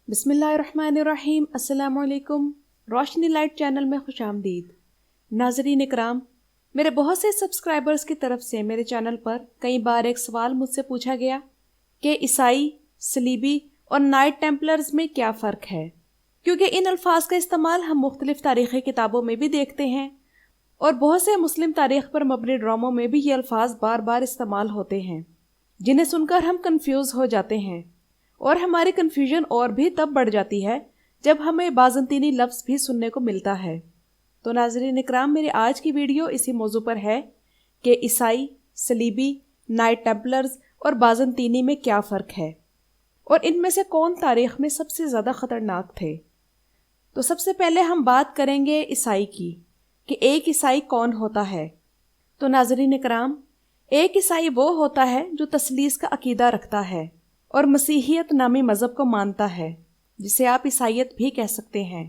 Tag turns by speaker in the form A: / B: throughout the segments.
A: بسم اللہ الرحمن الرحیم۔ السلام علیکم۔ روشنی لائٹ چینل میں خوش آمدید۔ ناظرین اکرام، میرے بہت سے سبسکرائبرز کی طرف سے میرے چینل پر کئی بار ایک سوال مجھ سے پوچھا گیا کہ عیسائی، صلیبی اور نائٹ ٹیمپلرز میں کیا فرق ہے، کیونکہ ان الفاظ کا استعمال ہم مختلف تاریخی کتابوں میں بھی دیکھتے ہیں اور بہت سے مسلم تاریخ پر مبنی ڈراموں میں بھی یہ الفاظ بار بار استعمال ہوتے ہیں، جنہیں سن کر ہم کنفیوز ہو جاتے ہیں، اور ہماری کنفیوژن اور بھی تب بڑھ جاتی ہے جب ہمیں بازنطینی لفظ بھی سننے کو ملتا ہے۔ تو ناظرین اکرام، میری آج کی ویڈیو اسی موضوع پر ہے کہ عیسائی، صلیبی، نائٹ ٹیمپلرز اور بازنطینی میں کیا فرق ہے، اور ان میں سے کون تاریخ میں سب سے زیادہ خطرناک تھے۔ تو سب سے پہلے ہم بات کریں گے عیسائی کی کہ ایک عیسائی کون ہوتا ہے۔ تو ناظرین اکرام، ایک عیسائی وہ ہوتا ہے جو تثلیث کا عقیدہ رکھتا ہے اور مسیحیت نامی مذہب کو مانتا ہے، جسے آپ عیسائیت بھی کہہ سکتے ہیں۔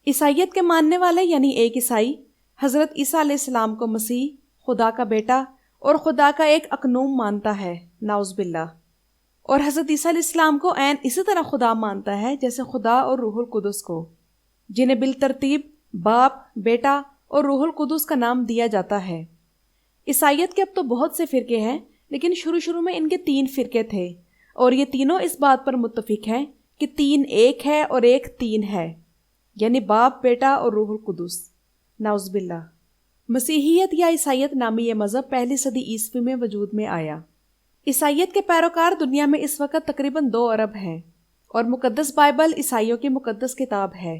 A: عیسائیت کے ماننے والے یعنی ایک عیسائی حضرت عیسیٰ علیہ السلام کو مسیح، خدا کا بیٹا اور خدا کا ایک اقنوم مانتا ہے، نعوذ باللہ، اور حضرت عیسیٰ علیہ السلام کو عین اسی طرح خدا مانتا ہے جیسے خدا اور روح القدس کو، جنہیں بالترتیب باپ، بیٹا اور روح القدس کا نام دیا جاتا ہے۔ عیسائیت کے اب تو بہت سے فرقے ہیں، لیکن شروع میں ان کے 3 فرقے تھے، اور یہ تینوں اس بات پر متفق ہیں کہ 3 ایک ہے اور ایک 3 ہے، یعنی باپ، بیٹا اور روح القدس، نعوذ باللہ۔ مسیحیت یا عیسائیت نامی یہ مذہب پہلی صدی عیسوی میں وجود میں آیا۔ عیسائیت کے پیروکار دنیا میں اس وقت تقریباً 2 ارب ہیں، اور مقدس بائبل عیسائیوں کی مقدس کتاب ہے۔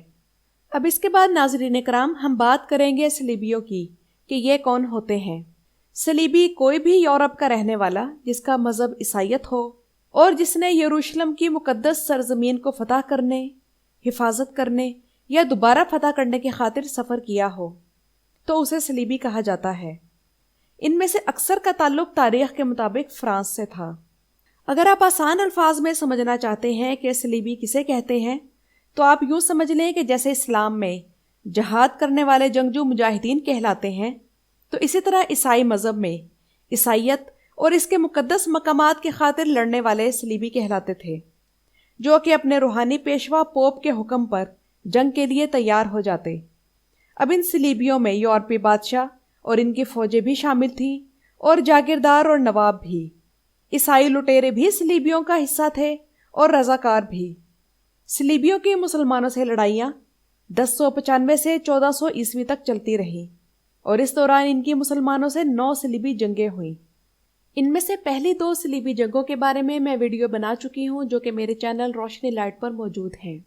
A: اب اس کے بعد ناظرین کرام، ہم بات کریں گے صلیبیوں کی کہ یہ کون ہوتے ہیں۔ صلیبی کوئی بھی یورپ کا رہنے والا جس کا مذہب عیسائیت ہو اور جس نے یروشلم کی مقدس سرزمین کو فتح کرنے، حفاظت کرنے یا دوبارہ فتح کرنے کی خاطر سفر کیا ہو، تو اسے صلیبی کہا جاتا ہے۔ ان میں سے اکثر کا تعلق تاریخ کے مطابق فرانس سے تھا۔ اگر آپ آسان الفاظ میں سمجھنا چاہتے ہیں کہ صلیبی کسے کہتے ہیں، تو آپ یوں سمجھ لیں کہ جیسے اسلام میں جہاد کرنے والے جنگجو مجاہدین کہلاتے ہیں، تو اسی طرح عیسائی مذہب میں عیسائیت اور اس کے مقدس مقامات کی خاطر لڑنے والے صلیبی کہلاتے تھے، جو کہ اپنے روحانی پیشوا پوپ کے حکم پر جنگ کے لیے تیار ہو جاتے۔ اب ان صلیبیوں میں یورپی بادشاہ اور ان کی فوجیں بھی شامل تھیں، اور جاگیردار اور نواب بھی۔ عیسائی لٹیرے بھی صلیبیوں کا حصہ تھے اور رضاکار بھی۔ صلیبیوں کی مسلمانوں سے لڑائیاں 1095 سے 1400 عیسوی تک چلتی رہیں، اور اس دوران ان کی مسلمانوں سے 9 صلیبی جنگیں ہوئیں۔ ان میں سے پہلی 2 صلیبی جنگوں کے بارے میں ویڈیو بنا چکی ہوں، جو کہ میرے چینل روشنی لائٹ پر موجود ہیں۔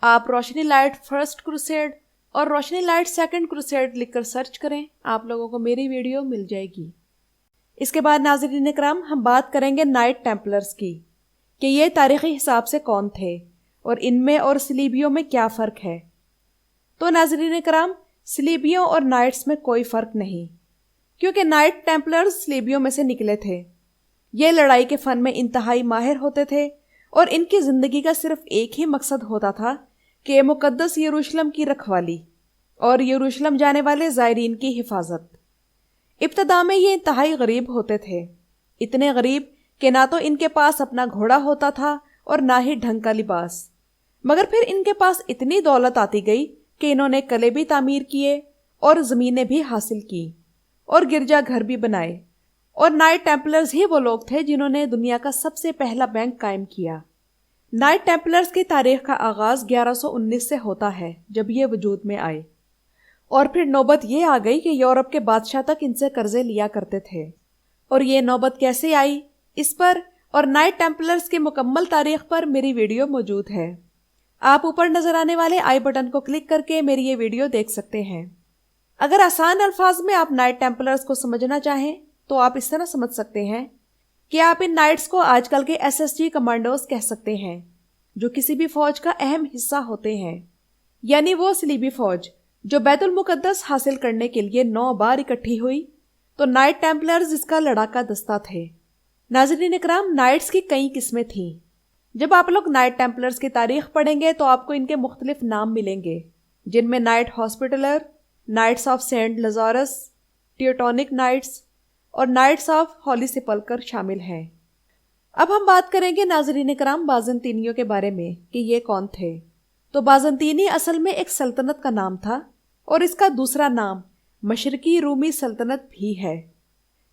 A: آپ روشنی لائٹ فرسٹ کروسیڈ اور روشنی لائٹ سیکنڈ کروسیڈ لکھ کر سرچ کریں، آپ لوگوں کو میری ویڈیو مل جائے گی۔ اس کے بعد ناظرین اکرام، ہم بات کریں گے نائٹ ٹیمپلرز کی کہ یہ تاریخی حساب سے کون تھے اور ان میں اور صلیبیوں میں کیا فرق ہے۔ تو ناظرین اکرام، صلیبیوں اور نائٹس میں کوئی فرق نہیں، کیونکہ نائٹ ٹیمپلرز صلیبیوں میں سے نکلے تھے۔ یہ لڑائی کے فن میں انتہائی ماہر ہوتے تھے، اور ان کی زندگی کا صرف ایک ہی مقصد ہوتا تھا کہ مقدس یروشلم کی رکھوالی اور یروشلم جانے والے زائرین کی حفاظت۔ ابتدا میں یہ انتہائی غریب ہوتے تھے، اتنے غریب کہ نہ تو ان کے پاس اپنا گھوڑا ہوتا تھا اور نہ ہی ڈھنگ کا لباس، مگر پھر ان کے پاس اتنی دولت آتی گئی کہ انہوں نے قلعے بھی تعمیر کیے اور زمینیں بھی حاصل کی اور گرجا گھر بھی بنائے۔ اور نائٹ ٹیمپلرز ہی وہ لوگ تھے جنہوں نے دنیا کا سب سے پہلا بینک قائم کیا۔ نائٹ ٹیمپلرز کی تاریخ کا آغاز 1119 سے ہوتا ہے، جب یہ وجود میں آئے، اور پھر نوبت یہ آ گئی کہ یورپ کے بادشاہ تک ان سے قرضے لیا کرتے تھے۔ اور یہ نوبت کیسے آئی، اس پر اور نائٹ ٹیمپلرز کی مکمل تاریخ پر میری ویڈیو موجود ہے۔ آپ اوپر نظر آنے والے آئی بٹن کو کلک کر کے میری یہ ویڈیو دیکھ سکتے ہیں۔ اگر آسان الفاظ میں آپ نائٹ ٹیمپلرز کو سمجھنا چاہیں تو آپ اس طرح سمجھ سکتے ہیں کہ آپ ان نائٹس کو آج کل کے SSG کمانڈوز کہہ سکتے ہیں، جو کسی بھی فوج کا اہم حصہ ہوتے ہیں، یعنی وہ صلیبی فوج جو بیت المقدس حاصل کرنے کے لیے 9 بار اکٹھی ہوئی، تو نائٹ ٹیمپلرز اس کا لڑاکا دستہ تھے۔ ناظرین اکرام، نائٹس کی کئی قسمیں تھیں۔ جب آپ لوگ نائٹ ٹیمپلرز کی تاریخ پڑھیں گے تو آپ کو ان کے مختلف نام ملیں گے، جن میں knight hospitaller, knights of Saint Lazarus, Teutonic knights اور نائٹس آف ہولی سپلکر شامل ہیں۔ اب ہم بات کریں گے ناظرین کرام بازنطینیوں کے بارے میں کہ یہ کون تھے۔ تو بازنطینی اصل میں ایک سلطنت کا نام تھا اور اس کا دوسرا نام مشرقی رومی سلطنت بھی ہے،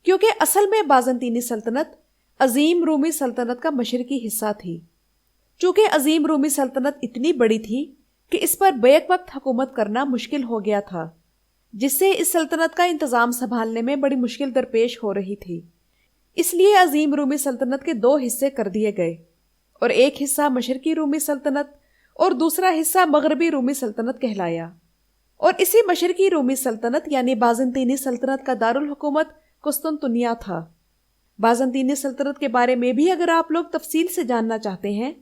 A: کیونکہ اصل میں بازنطینی سلطنت عظیم رومی سلطنت کا مشرقی حصہ تھی۔ چونکہ عظیم رومی سلطنت اتنی بڑی تھی کہ اس پر بیک وقت حکومت کرنا مشکل ہو گیا تھا، جس سے اس سلطنت کا انتظام سنبھالنے میں بڑی مشکل درپیش ہو رہی تھی۔ اس لیے عظیم رومی سلطنت کے 2 حصے کر دیے گئے، اور ایک حصہ مشرقی رومی سلطنت اور دوسرا حصہ مغربی رومی سلطنت کہلایا۔ اور اسی مشرقی رومی سلطنت یعنی بازنطینی سلطنت کا دارالحکومت قسطنطنیہ تھا۔ بازنطینی سلطنت کے بارے میں بھی اگر آپ لوگ تفصیل سے جاننا چاہتے ہیں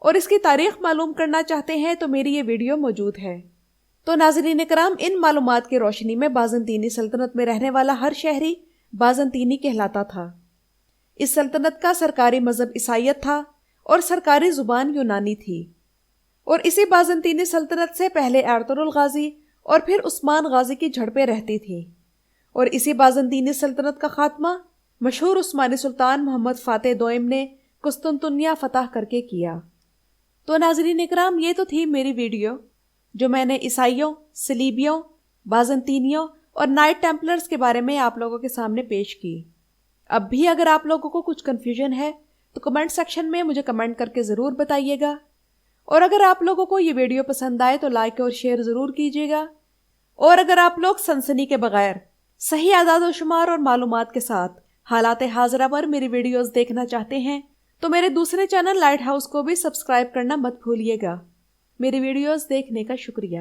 A: اور اس کی تاریخ معلوم کرنا چاہتے ہیں تو میری یہ ویڈیو موجود ہے۔ تو ناظرین کرام، ان معلومات کی روشنی میں بازنطینی سلطنت میں رہنے والا ہر شہری بازنطینی کہلاتا تھا۔ اس سلطنت کا سرکاری مذہب عیسائیت تھا اور سرکاری زبان یونانی تھی، اور اسی بازنطینی سلطنت سے پہلے ارطغرل غازی اور پھر عثمان غازی کی جھڑپیں رہتی تھیں، اور اسی بازنطینی سلطنت کا خاتمہ مشہور عثمانی سلطان محمد فاتح دوئم نے قسطنطنیہ فتح کر کے کیا۔ تو ناظرین اکرام، یہ تو تھی میری ویڈیو جو میں نے عیسائیوں، صلیبیوں، بازنطینیوں اور نائٹ ٹیمپلرز کے بارے میں آپ لوگوں کے سامنے پیش کی۔ اب بھی اگر آپ لوگوں کو کچھ کنفیوژن ہے تو کمنٹ سیکشن میں مجھے کمنٹ کر کے ضرور بتائیے گا، اور اگر آپ لوگوں کو یہ ویڈیو پسند آئے تو لائک اور شیئر ضرور کیجیے گا، اور اگر آپ لوگ سنسنی کے بغیر صحیح اعداد و شمار اور معلومات کے ساتھ حالات حاضرہ پر میری ویڈیوز دیکھنا چاہتے ہیں تو میرے دوسرے چینل لائٹ ہاؤس کو بھی سبسکرائب کرنا مت بھولیے گا۔ میری ویڈیوز دیکھنے کا شکریہ۔